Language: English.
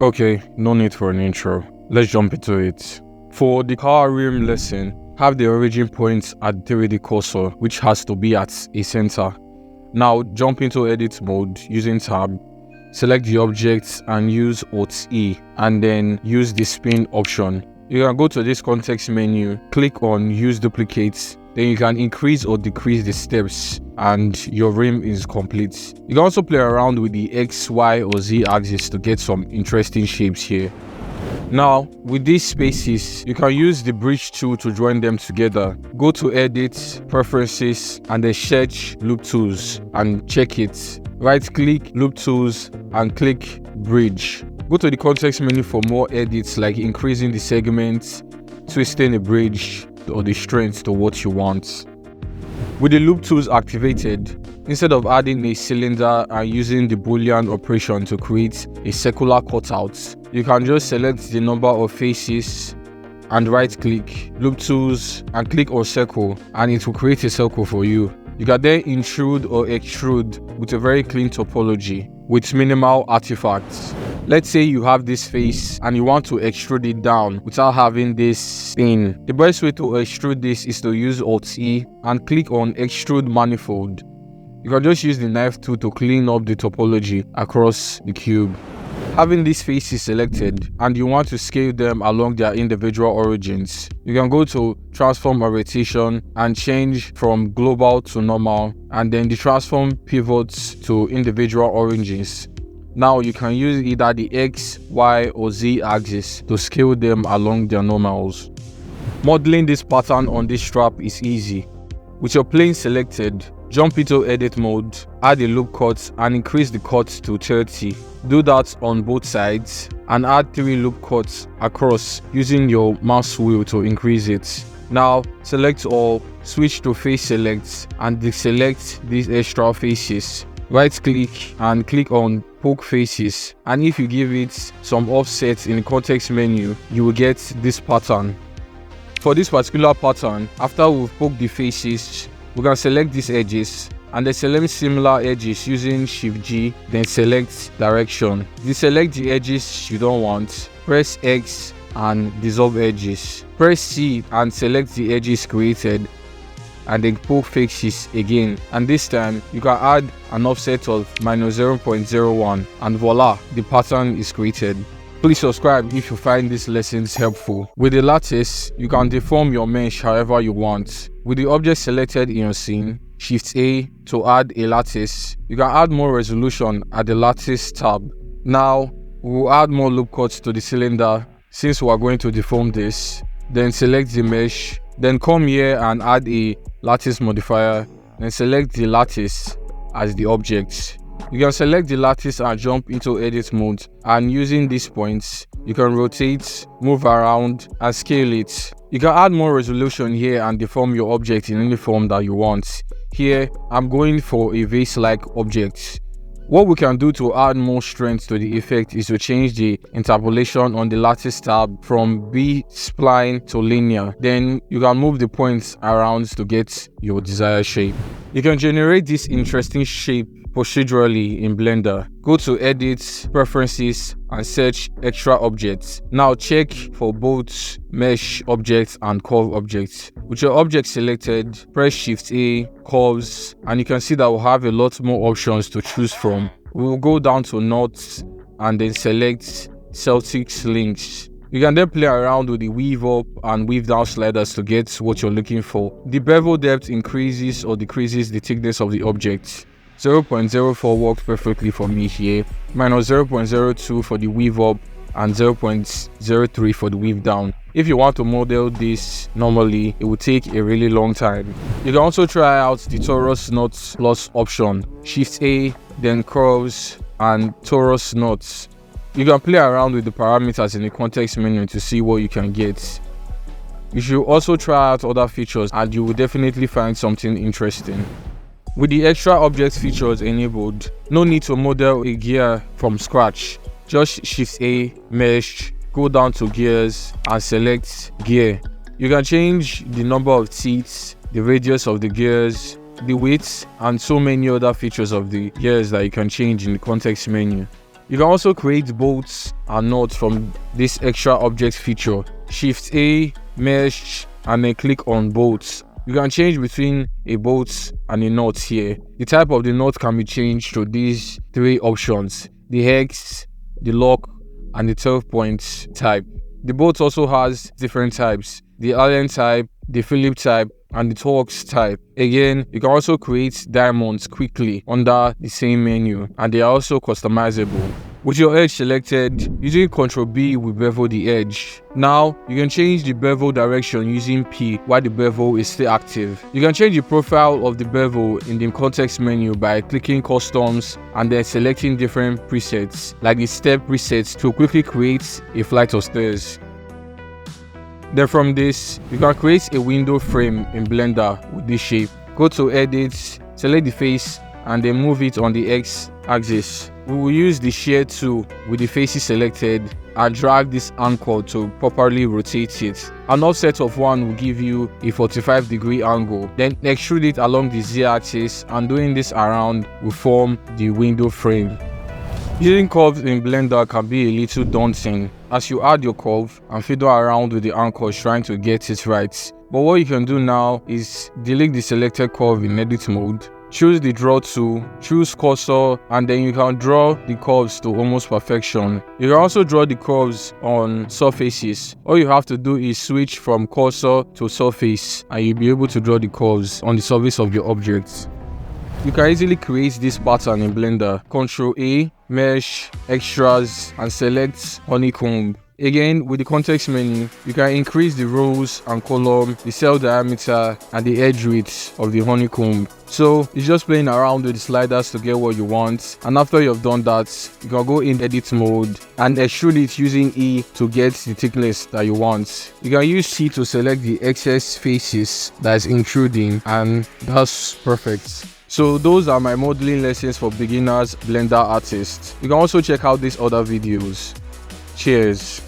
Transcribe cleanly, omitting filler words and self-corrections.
Okay, no need for an intro. Let's jump into it. For the car rim lesson, have the origin point at 3D cursor, which has to be at a center. Now jump into edit mode using tab, select the object and use Alt-E and then use the spin option. You can go to this context menu, click on use duplicates, then you can increase or decrease the steps and your rim is complete. You can also play around with the X, Y or Z axis to get some interesting shapes here. Now, with these spaces, you can use the bridge tool to join them together. Go to edit, preferences, and then search loop tools and check it. Right click loop tools and click bridge. Go to the context menu for more edits like increasing the segments, twisting the bridge or the strength to what you want. With the loop tools activated, instead of adding a cylinder and using the Boolean operation to create a circular cutout, you can just select the number of faces and right click loop tools and click on circle and it will create a circle for you. You can then intrude or extrude with a very clean topology with minimal artifacts. Let's say you have this face and you want to extrude it down without having this thing. The best way to extrude this is to use Alt-E and click on extrude manifold. You can just use the knife tool to clean up the topology across the cube. Having these faces selected and you want to scale them along their individual origins, you can go to transform orientation and change from global to normal, and then the transform pivots to individual origins. Now you can use either the X, Y or Z axis to scale them along their normals. Modeling this pattern on this strap is easy. With your plane selected, jump into edit mode, add a loop cut and increase the cut to 30. Do that on both sides and add 3 loop cuts across using your mouse wheel to increase it. Now select all, switch to face select and deselect these extra faces. Right click and click on poke faces, and if you give it some offset in the context menu, you will get this pattern. For this particular pattern, after we've poked the faces, we can select these edges and then select similar edges using Shift G, then select direction. Deselect the edges you don't want, press X and dissolve edges. Press C and select the edges created and then poke faces again, and this time you can add an offset of -0.01 and voila, the pattern is created. Please subscribe if you find these lessons helpful. With the lattice, you can deform your mesh however you want. With the object selected in your scene, Shift A to add a lattice. You can add more resolution at the lattice tab. Now, we'll add more loop cuts to the cylinder since we are going to deform this. Then select the mesh. Then come here and add a lattice modifier. Then select the lattice as the object. You can select the lattice and jump into edit mode, and using these points, you can rotate, move around and scale it. You can add more resolution here and deform your object in any form that you want. Here, I'm going for a vase-like object. What we can do to add more strength to the effect is to change the interpolation on the lattice tab from B-spline to linear. Then you can move the points around to get your desired shape. You can generate this interesting shape procedurally in Blender. Go to edit, preferences and search extra objects. Now check for both mesh objects and curve objects. With your object selected, press Shift A, curves, and you can see that we'll have a lot more options to choose from. We'll go down to knots and then select Celtic links. You can then play around with the weave up and weave down sliders to get what you're looking for. The bevel depth increases or decreases the thickness of the object. 0.04 works perfectly for me here, -0.02 for the weave up and 0.03 for the weave down. If you want to model this normally, it will take a really long time. You can also try out the torus knots plus option. Shift A, then curves and torus knots. You can play around with the parameters in the context menu to see what you can get. You should also try out other features and you will definitely find something interesting. With the extra object features enabled, no need to model a gear from scratch. Just Shift A, mesh, go down to gears and select gear. You can change the number of teeth, the radius of the gears, the width and so many other features of the gears that you can change in the context menu. You can also create bolts and nuts from this extra object feature. Shift A, mesh, and then click on bolts. You can change between a bolt and a nut here. The type of the nut can be changed to these three options: the hex, the lock, and the 12-point type. The bolt also has different types: the Allen type, the Phillips type, and the Torx type. Again, you can also create diamonds quickly under the same menu, and they are also customizable. With your edge selected, using Ctrl B will bevel the edge. Now, you can change the bevel direction using P while the bevel is still active. You can change the profile of the bevel in the context menu by clicking Customs and then selecting different presets, like the step presets, to quickly create a flight of stairs. Then from this, you can create a window frame in Blender with this shape. Go to Edit, select the face, and then move it on the X axis. We will use the shear tool with the faces selected and drag this anchor to properly rotate it. An offset of 1 will give you a 45-degree angle. Then extrude it along the Z axis, and doing this around will form the window frame. Using curves in Blender can be a little daunting, as you add your curve and fiddle around with the anchors trying to get it right. But what you can do now is delete the selected curve in edit mode, choose the draw tool, choose cursor, and then you can draw the curves to almost perfection. You can also draw the curves on surfaces. All you have to do is switch from cursor to surface, and you'll be able to draw the curves on the surface of your object. You can easily create this pattern in Blender. Ctrl A, mesh, extras, and select honeycomb. Again, with the context menu, you can increase the rows and column, the cell diameter, and the edge width of the honeycomb. So it's just playing around with the sliders to get what you want, and after you've done that, you can go in edit mode and extrude it using E to get the thickness that you want. You can use C to select the excess faces that is intruding, and that's perfect. So those are my modeling lessons for beginners Blender artists. You can also check out these other videos. Cheers.